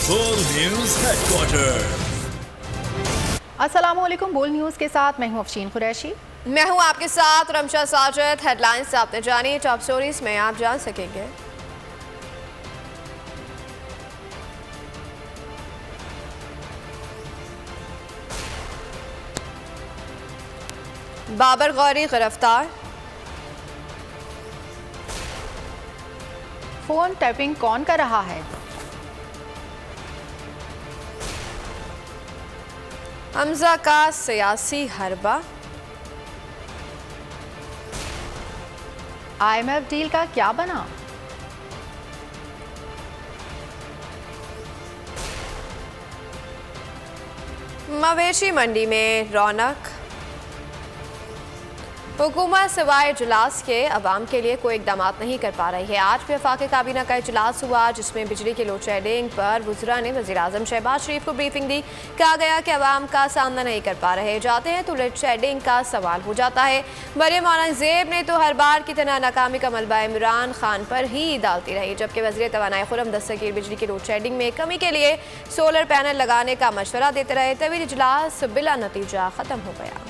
बोल news headquarter. अस्सलामुअलैकुम। बोल न्यूज़ के साथ मैं हूं अफशीन कुरैशी। मैं हूं आपके साथ रमशा साजिद। हेडलाइंस आपने जानी, टॉप स्टोरीज में आप जान सकेंगे। बाबर गौरी गिरफ्तार। फोन टैपिंग कौन कर रहा है? हमजा का सियासी हरबा। IMF डील का क्या बना? मवेशी मंडी में रौनक। हुकूमत सिवाय इजलास के अवाम के लिए कोई इकदाम नहीं कर पा रही है। आज वफाकी काबीना का इजलास हुआ जिसमें बिजली के लोड शेडिंग पर वज़रा ने वज़ीर-ए-आज़म शहबाज शरीफ को ब्रीफिंग दी। कहा गया कि अवाम का सामना नहीं कर पा रहे जाते हैं तो लोड शेडिंग का सवाल हो जाता है। मरियम औरंगज़ेब ने तो हर बार की तरह नाकामी का मलबा इमरान खान पर ही डालती रही, जबकि वज़ीर तवानाई खुर्रम दस्तगीर बिजली की लोड शेडिंग में कमी के लिए सोलर पैनल लगाने का मशवरा देते रहे। तवील इजलास बिला नतीजा ख़त्म हो गया।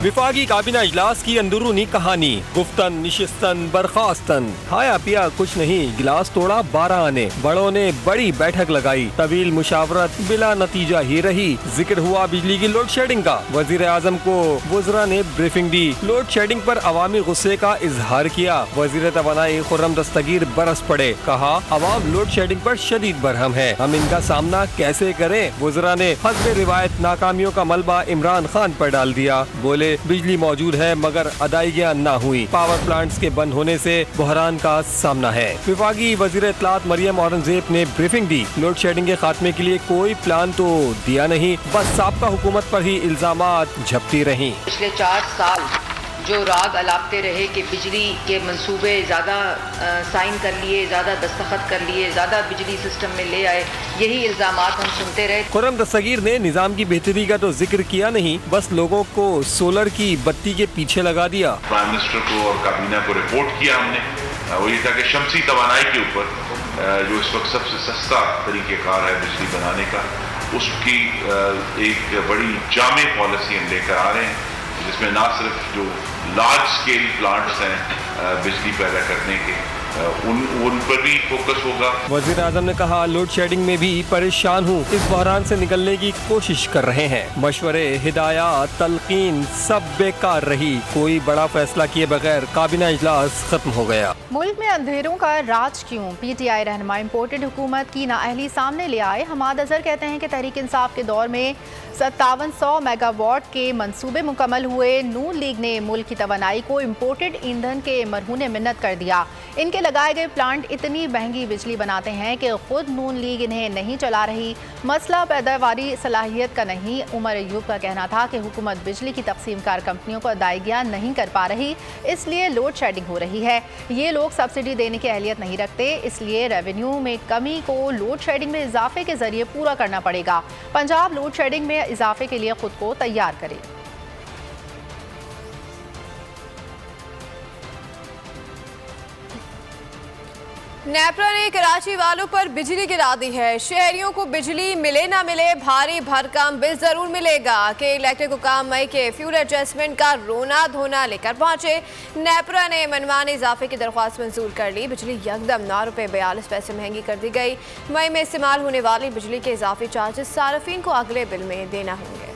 विफाकी काबीना इजलास की अंदरूनी कहानी। गुफ्तन निशिस्तन बर्खास्तन, खाया पिया कुछ नहीं, गिलास तोड़ा 12 आने। बड़ों ने बड़ी बैठक लगाई, तवील मुशावरत बिला नतीजा ही रही। जिक्र हुआ बिजली की लोड शेडिंग का, वजीर आजम को वज़रा ने ब्रीफिंग दी। लोड शेडिंग पर अवामी गुस्से का इजहार किया। वजीर तवानाई खुर्रम दस्तगीर बरस पड़े, कहा अवाम लोड शेडिंग पर शदीद बरहम है, हम इनका सामना कैसे करें। वज़रा ने हस्बे रिवायत नाकामियों का मलबा इमरान खान पर डाल दिया। बोले बिजली मौजूद है मगर अदायगियाँ न हुई, पावर प्लांट्स के बंद होने से बहरान का सामना है। विफाकी वजीर इत्तलात मरियम औरंगज़ेब ने ब्रीफिंग दी। लोड शेडिंग के खात्मे के लिए कोई प्लान तो दिया नहीं, बस साबका हुकूमत पर ही इल्जामात झपटी रही। पिछले 4 साल जो राग अलापते रहे कि बिजली के मंसूबे ज़्यादा साइन कर लिए, ज़्यादा दस्तखत कर लिए, ज़्यादा बिजली सिस्टम में ले आए, यही इल्ज़ामात हम सुनते रहे। खुर्रम दस्तगीर ने निज़ाम की बेहतरी का तो जिक्र किया नहीं, बस लोगों को सोलर की बत्ती के पीछे लगा दिया। प्राइम मिनिस्टर को और काबीना को रिपोर्ट किया हमने, वो ये था कि शमसी तवानाई के ऊपर जो इस वक्त सबसे सस्ता तरीक़ेकार है बिजली बनाने का, उसकी एक बड़ी जामे पॉलिसी हम लेकर आ रहे हैं, जिसमें ना सिर्फ जो लार्ज स्केल प्लांट्स हैं बिजली पैदा करने के, उन पर भी फोकस होगा। वज़ीर आज़म ने कहा लोड शेडिंग में भी परेशान हूँ, इस बहरान से निकलने की कोशिश कर रहे हैं। मशवरे, हिदायत, तलकीन सब बेकार रही, कोई बड़ा फैसला किए बगैर काबीना इजलास खत्म हो गया। मुल्क में अंधेरों का राज क्यों? PTI रहनुमा इम्पोर्टेड हुकूमत की नाअहली सामने ले आए। हमाद अजहर कहते हैं कि तहरीक इंसाफ के दौर में 5700 मेगावाट के मंसूबे मुकम्मल हुए। नून लीग ने मुल्क की तवानाई को इम्पोर्टेड ईंधन के मरहूने मिन्नत कर दिया। इनके लगाए गए प्लांट इतनी महंगी बिजली बनाते हैं कि खुद नून लीग इन्हें नहीं चला रही। मसला पैदावारी सलाहियत का नहीं। उमर अयूब का कहना था कि हुकूमत बिजली की तकसीम कार कंपनियों को अदायगियाँ नहीं कर पा रही, इसलिए लोड शेडिंग हो रही है। ये लोग सब्सिडी देने की अहलियत नहीं रखते, इसलिए रेवेन्यू में कमी को लोड शेडिंग में इजाफे के जरिए पूरा करना पड़ेगा। पंजाब लोड शेडिंग में इजाफे के लिए खुद को तैयार करे। नेपरा ने कराची वालों पर बिजली गिरा दी है। शहरियों को बिजली मिले ना मिले भारी भरकम बिल जरूर मिलेगा कि इलेक्ट्रिक हुकाम मई के फ्यूल एडजस्टमेंट का रोना धोना लेकर पहुंचे। नेपरा ने मनमाने इजाफे की दरख्वास्त मंजूर कर ली। बिजली यकदम 9 रुपये 42 पैसे महंगी कर दी गई। मई में इस्तेमाल होने वाली बिजली के इजाफी चार्जेस सार्फिन को अगले बिल में देना होंगे।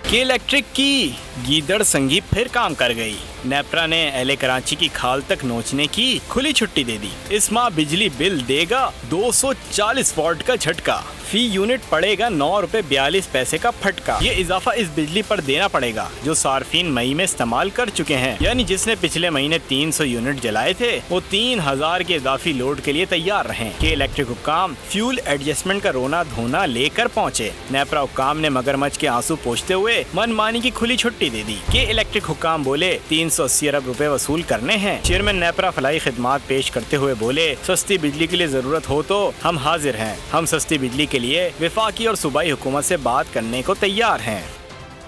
के इलेक्ट्रिक की गीदड़ संगी फिर काम कर गई। नेपरा ने अहले कराची की खाल तक नोचने की खुली छुट्टी दे दी। इस माह बिजली बिल देगा 240 वॉट का झटका, फी यूनिट पड़ेगा 9 रुपए 42 पैसे का फटका। ये इजाफा इस बिजली पर देना पड़ेगा जो सार्फिन मई में इस्तेमाल कर चुके हैं, यानी जिसने पिछले महीने 300 यूनिट जलाए थे वो 3000 के इजाफी लोड के लिए तैयार रहें। के इलेक्ट्रिक हुक्काम फ्यूल एडजस्टमेंट का रोना धोना लेकर पहुँचे। नेपरा हुक्काम ने मगरमच्छ के आंसू पोंछते हुए मनमानी की खुली छुट्टी दे दी। के इलेक्ट्रिक हुक्काम बोले 380 अरब रुपए वसूल करने हैं। चेयरमैन नेपरा फलाई खिदमात पेश करते हुए बोले सस्ती बिजली के लिए जरूरत हो तो हम हाजिर हैं। हम सस्ती बिजली के लिए वफाकी और सूबाई हुकूमत से बात करने को तैयार हैं।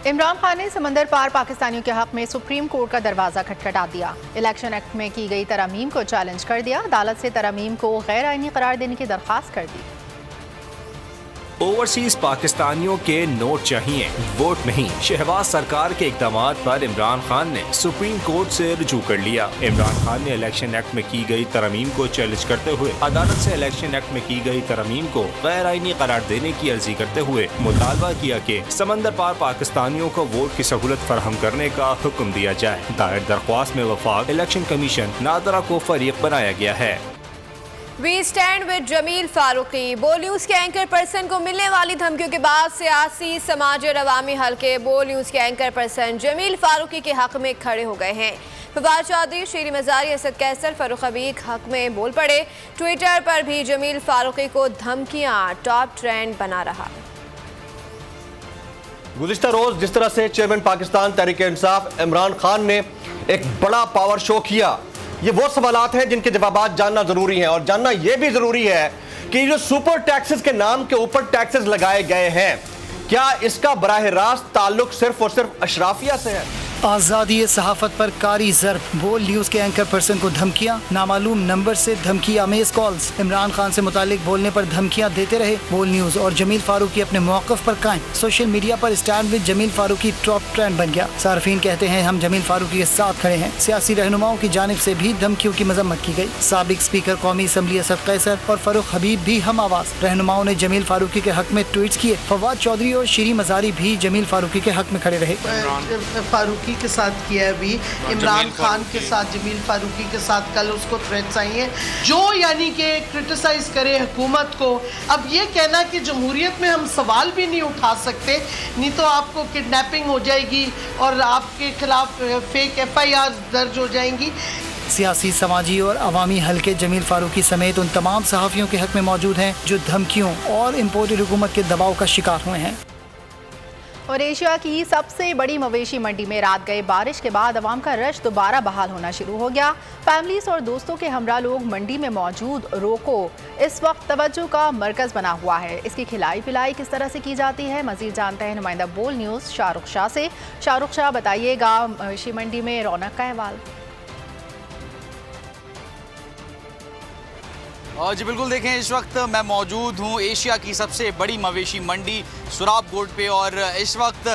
इमरान खान ने समंदर पार पाकिस्तानियों के हक में सुप्रीम कोर्ट का दरवाजा खटखटा दिया। इलेक्शन एक्ट में की गई तरमीम को चैलेंज कर दिया। अदालत से तरमीम को गैर आईनी करार देने की दरख्वास्त कर दी। ओवरसीज पाकिस्तानियों के नोट चाहिए, वोट नहीं। शहबाज सरकार के इक़दामात पर इमरान खान ने सुप्रीम कोर्ट से रुजू कर लिया। इमरान खान ने इलेक्शन एक्ट में की गई तरमीम को चैलेंज करते हुए अदालत से इलेक्शन एक्ट में की गई तरमीम को गैर आईनी करार देने की अर्जी करते हुए मुतालबा किया कि समंदर पार पाकिस्तानियों को वोट की सहूलत फराहम करने का हुक्म दिया जाए। दायर दरख्वास्त में वफाक इलेक्शन कमीशन नादरा को फरीक बनाया गया है। We stand with Jameel Farooqui. Bol news के एंकर पर्सन को मिलने वाली धमकियों के बाद सियासी, समाजी और अवामी हलके बोल न्यूज के एंकर पर्सन जमील फारूकी के हक में खड़े हो गए हैं। फवाद चौधरी, शीरी मजारी, असद कैसर, फरूख हबीब हक में बोल पड़े। ट्विटर पर भी जमील फारूकी को धमकियां टॉप ट्रेंड बना रहा। गुज़िश्ता रोज जिस तरह से चेयरमैन पाकिस्तान तहरीक इंसाफ इमरान खान ने एक बड़ा पावर शो किया, ये वो सवालात हैं जिनके जवाब जानना जरूरी हैं। और जानना यह भी जरूरी है कि जो सुपर टैक्सेस के नाम के ऊपर टैक्सेस लगाए गए हैं, क्या इसका बराह रास्त ताल्लुक सिर्फ और सिर्फ अशराफिया से है? आज़ादी सहाफ़त पर कारी ज़र्ब। बोल न्यूज़ के एंकर पर्सन को धमकियाँ, नामालूम नंबर से धमकी आमेज कॉल्स। इमरान खान से मुतालिक बोलने पर धमकियाँ देते रहे बोल न्यूज़ और जमील फारूकी अपने मौक़िफ़ पर कायम। सोशल मीडिया पर stand with Jameel Farooqui top trend बन गया। सार्फिन कहते हैं हम जमील फारूकी के साथ खड़े हैं। सियासी रहनुमाओं की जानिब से भी धमकियों की मजम्मत की गई। साबिक स्पीकर कौमी असम्बली असद कैसर और फरूख हबीब भी हम आवाज़। रहनुमाओं ने जमील फारूकी के हक में ट्वीट्स किए। फवाद चौधरी और शीरी मजारी भी जमील फारूकी के हक में खड़े रहे। फारूकी के साथ किया है अभी, इमरान खान के साथ, जमील फारूकी के साथ कल उसको थ्रेट्स आई हैं जो यानी कि क्रिटिसाइज करे हुकूमत को। अब ये कहना कि जमहूरियत में हम सवाल भी नहीं उठा सकते, नहीं तो आपको किडनैपिंग हो जाएगी और आपके खिलाफ फेक FIR दर्ज हो जाएंगी। सियासी, समाजी और अवामी हलके जमील फारूकी समेत उन तमाम सहाफ़ियों के हक में मौजूद हैं जो धमकियों और इम्पोर्टेड हुकूमत के दबाव का शिकार हुए हैं। और एशिया की सबसे बड़ी मवेशी मंडी में रात गए बारिश के बाद अवाम का रश दोबारा बहाल होना शुरू हो गया। फैमिलीज और दोस्तों के हमरा लोग मंडी में मौजूद रोको इस वक्त तवज्जो का मरकज बना हुआ है। इसकी खिलाई पिलाई किस तरह से की जाती है, मजीद जानते हैं नुमाइंदा बोल न्यूज़ शाहरुख शाह से। शाहरुख शाह, बताइएगा मवेशी मंडी में रौनक का अहवाल। जी बिल्कुल, देखें इस वक्त मैं मौजूद हूँ एशिया की सबसे बड़ी मवेशी मंडी सुराब गोड पे। और इस वक्त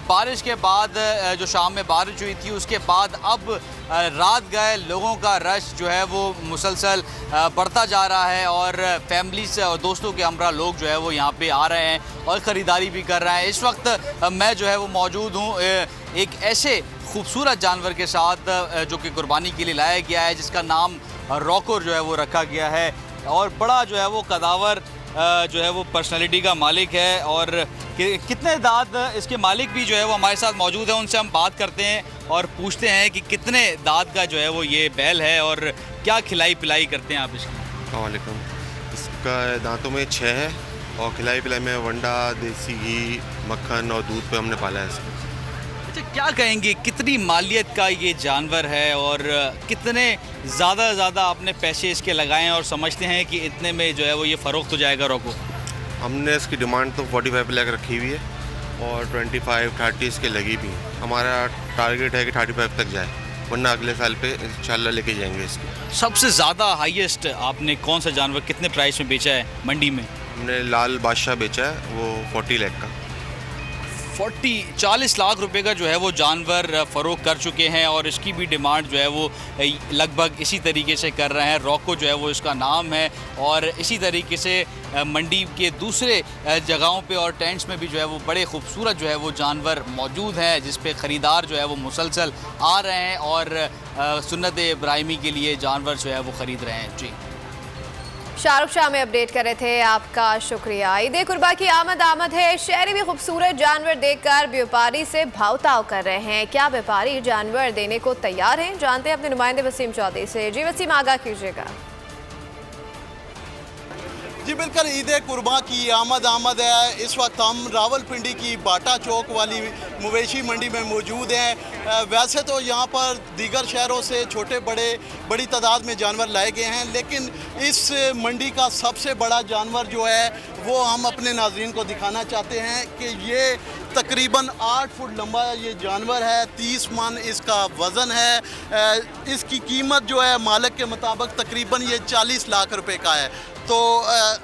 बारिश के बाद जो शाम में बारिश हुई थी उसके बाद अब रात गए लोगों का रश जो है वो मुसलसल बढ़ता जा रहा है और फैमिली से और दोस्तों के हमरा लोग जो है वो यहाँ पे आ रहे हैं और ख़रीदारी भी कर रहे हैं। इस वक्त मैं जो है वो मौजूद हूँ एक ऐसे खूबसूरत जानवर के साथ जो कि कुर्बानी के लिए लाया गया है, जिसका नाम रॉको जो है वो रखा गया है और बड़ा जो है वो कदावर जो है वो पर्सनालिटी का मालिक है। और कितने दांत इसके मालिक भी जो है वो हमारे साथ मौजूद है, उनसे हम बात करते हैं और पूछते हैं कि कितने दांत का जो है वो ये बैल है और क्या खिलाई पिलाई करते हैं आप इसकी। वालेकुम। इसका दांतों में 6 है और खिलाई पिलाई में वंडा, देसी घी, मक्खन और दूध पे हमने पाला है इसको। क्या कहेंगे कितनी मालियत का ये जानवर है और कितने ज़्यादा आपने पैसे इसके लगाए और समझते हैं कि इतने में जो है वो ये फ़रोख्त हो जाएगा रोको? हमने इसकी डिमांड तो 45 लाख रखी हुई है और 25-30 इसके लगी भी। हमारा टारगेट है कि 35 तक जाए, वरना अगले साल पे इंशाल्लाह लेके जाएंगे इसको। सबसे ज़्यादा हाईएस्ट आपने कौन सा जानवर कितने प्राइस में बेचा है मंडी में? हमने लाल बादशाह बेचा है, वो 40 लाख का। 40 लाख रुपए का जो है वो जानवर फ़रोख्त कर चुके हैं और इसकी भी डिमांड जो है वो लगभग इसी तरीके से कर रहे हैं। रॉको जो है वो इसका नाम है और इसी तरीके से मंडी के दूसरे जगहों पे और टेंट्स में भी जो है वो बड़े खूबसूरत जो है वो जानवर मौजूद हैं, जिस पे ख़रीदार जो है वो मुसलसल आ रहे हैं और सुन्नत इब्राहिमी के लिए जानवर जो है वो ख़रीद रहे हैं। जी, शाहरुख शाह में अपडेट कर रहे थे, आपका शुक्रिया। ईद कुर्बा की आमद है। शहरी भी खूबसूरत जानवर देखकर व्यापारी से भाव ताव कर रहे हैं। क्या व्यापारी जानवर देने को तैयार हैं? जानते हैं अपने नुमाइंदे वसीम चौधरी से। जी वसीम, आगाह कीजिएगा। जी बिल्कुल, ईद कुर्बा की आमद है। इस वक्त हम रावलपिंडी की बाटा चौक वाली मवेशी मंडी में मौजूद हैं। वैसे तो यहाँ पर दीगर शहरों से छोटे बड़े बड़ी तादाद में जानवर लाए गए हैं, लेकिन इस मंडी का सबसे बड़ा जानवर जो है वो हम अपने नाज़रीन को दिखाना चाहते हैं कि ये तकरीबन 8 फुट लंबा ये जानवर है, 30 मन इसका वज़न है। इसकी कीमत जो है मालिक के मुताबिक तकरीबन ये 40 लाख रुपए का है। तो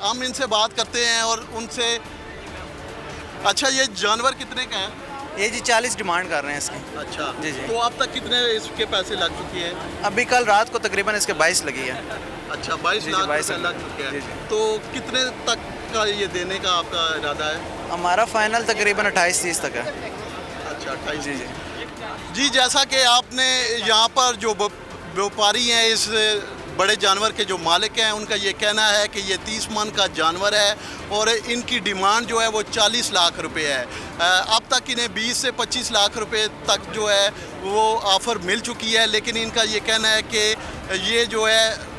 हम इनसे बात करते हैं और उनसे, अच्छा ये जानवर कितने का है? ये जी 40 डिमांड कर रहे हैं इसकी। अच्छा जी जी। तो अब तक कितने इसके पैसे लग चुके हैं? अभी कल रात को तकरीबन इसके 22 लगी है। अच्छा 22 लाख रुपए लग चुके हैं। तो कितने तक का ये देने का आपका इरादा है? हमारा फाइनल तकरीबन 28-30 तक है। अच्छा 28। जी जी जी, जैसा कि आपने यहाँ पर जो व्यापारी हैं, इस बड़े जानवर के जो मालिक हैं, उनका ये कहना है कि ये 30 मन का जानवर है और इनकी डिमांड जो है वो 40 लाख रुपए है। अब तक इन्हें 20 से 25 लाख रुपए तक जो है वो ऑफ़र मिल चुकी है, लेकिन इनका ये कहना है कि ये जो है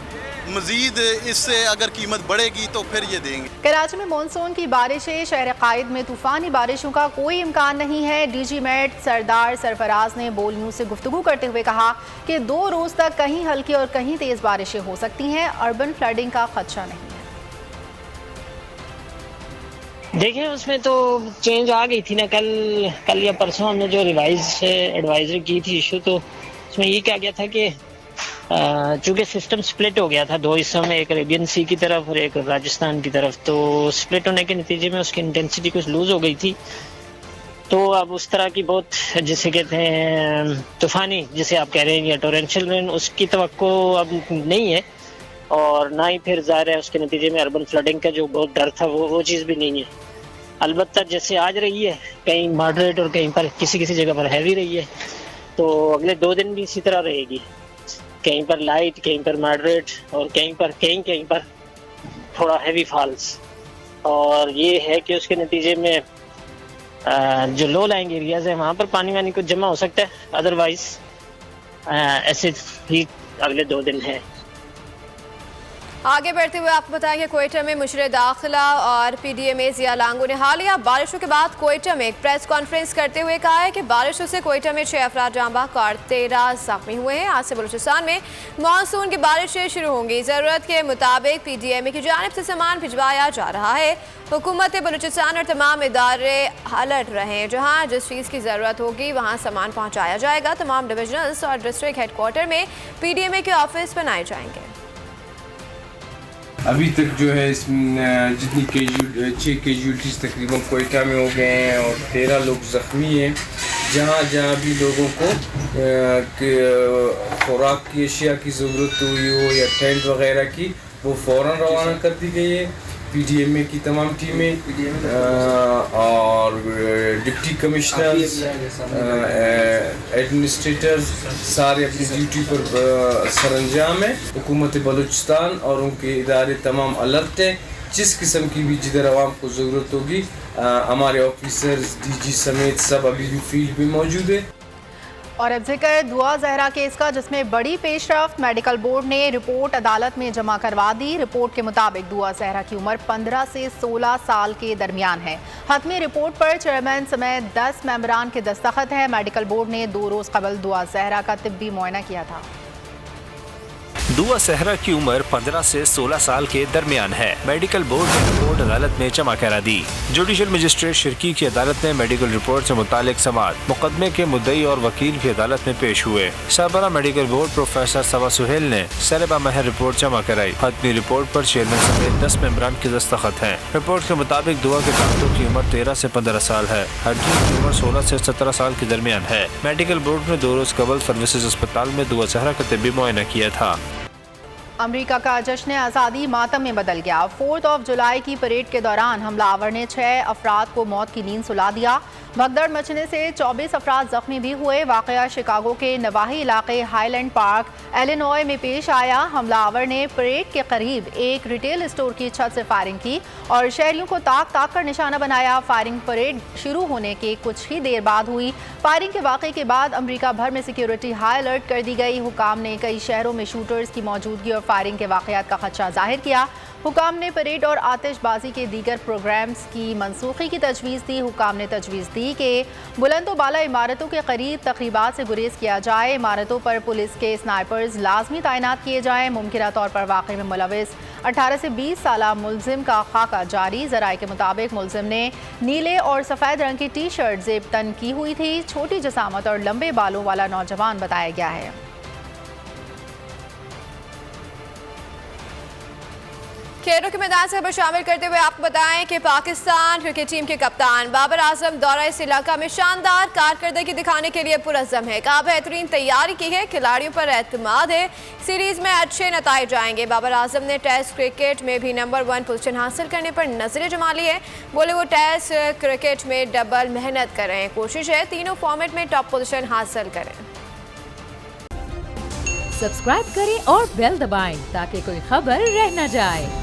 मज़ीद इससे अगर कीमत बढ़ेगी तो फिर ये देंगे। कराची में मानसून की बारिशें, शहर कायद में तूफ़ानी बारिशों का कोई इम्कान नहीं है। डीजी मेट सरदार सरफराज ने बोल न्यूज़ से गुफ्तगू करते हुए कहा कि 2 रोज़ तक कहीं हल्की और कहीं तेज़ बारिशें हो सकती हैं। अर्बन फ्लडिंग का खदशा नहीं है। देखिए, उसमें तो चेंज आ गई थी ना, कल या परसों हमने जो रिवाइज एडवाइजरी की थी इशू, तो उसमें ये कहा गया था कि चूँकि सिस्टम स्प्लिट हो गया था 2 हिस्सों में, एक अरेबियन सी की तरफ और एक राजस्थान की तरफ, तो स्प्लिट होने के नतीजे में उसकी इंटेंसिटी कुछ लूज हो गई थी। तो अब उस तरह की बहुत, जिसे कहते हैं तूफ़ानी, जिसे आप कह रहे हैं या टोरेंशियल रेन, उसकी तवक्को अब नहीं है और ना ही फिर ज़ाहिर है उसके नतीजे में अर्बन फ्लडिंग का जो बहुत डर था वो चीज़ भी नहीं है। अलबत्ता जैसे आज रही है, कहीं मॉडरेट और कहीं पर किसी जगह पर हैवी रही है, तो अगले 2 दिन भी इसी तरह रहेगी। कहीं पर लाइट, कहीं पर मॉडरेट और कहीं पर थोड़ा हैवी फॉल्स। और ये है कि उसके नतीजे में जो लो लाइंग एरियाज है वहाँ पर पानी वानी कुछ जमा हो सकता है, अदरवाइज ऐसे ही अगले 2 दिन है। आगे बढ़ते हुए आपको बताएंगे कोयटा में मुशरे दाखिला और PDMA ज़िया लांगू ने हालिया बारिशों के बाद कोयटा में एक प्रेस कॉन्फ्रेंस करते हुए कहा है कि बारिशों से कोयटा में 6 अफराद जाँ बहक और 13 जख्मी हुए हैं। आज से बलूचिस्तान में मानसून की बारिशें शुरू होंगी। ज़रूरत के मुताबिक PDMA की जानिब से सामान भिजवाया जा रहा है। हुकूमत बलूचिस्तान और तमाम इदारे अलर्ट रहें, जहाँ जिस चीज़ की ज़रूरत होगी वहाँ सामान पहुँचाया जाएगा। तमाम डिविजनल्स और डिस्ट्रिक्ट हेडक्वार्टर में PDMA के ऑफिस बनाए जाएंगे। अभी तक जो है जितनी 6 कैजुअल्टीज़ तकरीबन कोयटा में हो गए हैं और 13 लोग ज़ख्मी हैं। जहाँ भी लोगों को खुराक की अशिया की ज़रूरत हुई हो या टेंट वगैरह की, वो फ़ौरन रवाना कर दी गई है। PDMA की तमाम टीमें और डिप्टी कमिश्नर्स, एडमिनिस्ट्रेटर्स सारे अपनी ड्यूटी पर सरंजाम है। हुकूमत बलूचिस्तान और उनके इदारे तमाम अलर्ट हैं। जिस किस्म की भी जिधर आवाम को ज़रूरत होगी, हमारे ऑफिसर्स DG समेत सब अभी भी फील्ड में मौजूद है। और अब जिक्र दुआ जहरा केस का, जिसमें बड़ी पेशरफ्त। मेडिकल बोर्ड ने रिपोर्ट अदालत में जमा करवा दी। रिपोर्ट के मुताबिक दुआ जहरा की उम्र 15 से 16 साल के दरमियान है। हतमी रिपोर्ट पर चेयरमैन समेत 10 मेंबरान के दस्तखत हैं। मेडिकल बोर्ड ने 2 रोज़ कबल दुआ जहरा का तिब्बी मुआयना किया था। दुआ सहरा की उम्र 15 से 16 साल के दरमियान है। मेडिकल बोर्ड ने रिपोर्ट अदालत में जमा करा दी। जुडिशल मजिस्ट्रेट शिरकी की अदालत ने मेडिकल रिपोर्ट से मुतालिक समाअत मुकदमे के मुद्दई और वकील भी अदालत में पेश हुए। सरबरा मेडिकल बोर्ड प्रोफेसर सवा सुहेल ने सलबा महर रिपोर्ट जमा कराई। हतमी रिपोर्ट पर चेयरमैन समेत 10 मेंबरान के दस्तखत हैं। रिपोर्ट के मुताबिक दुआ के दाखिलों की उम्र 13 से 15 साल है। हड्डियों की उम्र 16 से 17 साल के दरमियान है। मेडिकल बोर्ड ने 2 रोज कबल सर्विसेज अस्पताल में दुआ सहरा का तिब्बी मुआयना किया था। अमेरिका का जश्न आज़ादी मातम में बदल गया। 4 जुलाई की परेड के दौरान हमलावर ने 6 अफराद को मौत की नींद सुला दिया। भगदड़ मचने से 24 अफराद जख्मी भी हुए। वाक़या शिकागो के नवाही इलाके हाईलैंड पार्क इलिनॉय में पेश आया। हमलावर ने परेड के करीब एक रिटेल स्टोर की छत से फायरिंग की और शहरियों को ताक कर निशाना बनाया। फायरिंग परेड शुरू होने के कुछ ही देर बाद हुई। फायरिंग के वाक़े के बाद अमेरिका भर में सिक्योरिटी हाई अलर्ट कर दी गई। हुकाम ने कई शहरों में शूटर्स की मौजूदगी और फायरिंग के वाक़यात का खदशा जाहिर किया। हुकाम ने परेड और आतिशबाजी के दीगर प्रोग्राम्स की मनसूखी की तजवीज़ दी। हुकाम ने तजवीज़ दी कि बुलंद बाला इमारतों के करीब तकरीबात से गुरेज किया जाए। इमारतों पर पुलिस के स्नाइपर्स लाजमी तैनात किए जाएँ। मुमकिना तौर पर वाक़े में मुलविस 18 से 20 साला मुलजिम का खाका जारी। ज़राए के मुताबिक मुलजिम ने नीले और सफ़ेद रंग की टी शर्ट ज़ेब तन की हुई थी। छोटी जसामत और लंबे बालों वाला नौजवान बताया गया है। खेलों के मैदान से खबर शामिल करते हुए आपको बताएं कि पाकिस्तान क्रिकेट टीम के कप्तान बाबर आजम दौरा श्रीलंका में शानदार कारकर्दगी दिखाने के लिए पुरअज़्म है। कहा बेहतरीन तैयारी की है, खिलाड़ियों पर एतमाद है, सीरीज में अच्छे नतीजे आएंगे। बाबर आजम ने टेस्ट क्रिकेट में भी नंबर 1 पोजीशन हासिल करने पर नजरें जमा ली है। बोले वो टेस्ट क्रिकेट में डबल मेहनत कर रहे हैं, कोशिश है तीनों फॉर्मेट में टॉप पोजीशन हासिल करें। सब्सक्राइब करें और बेल दबाएं ताकि कोई खबर रह न जाए।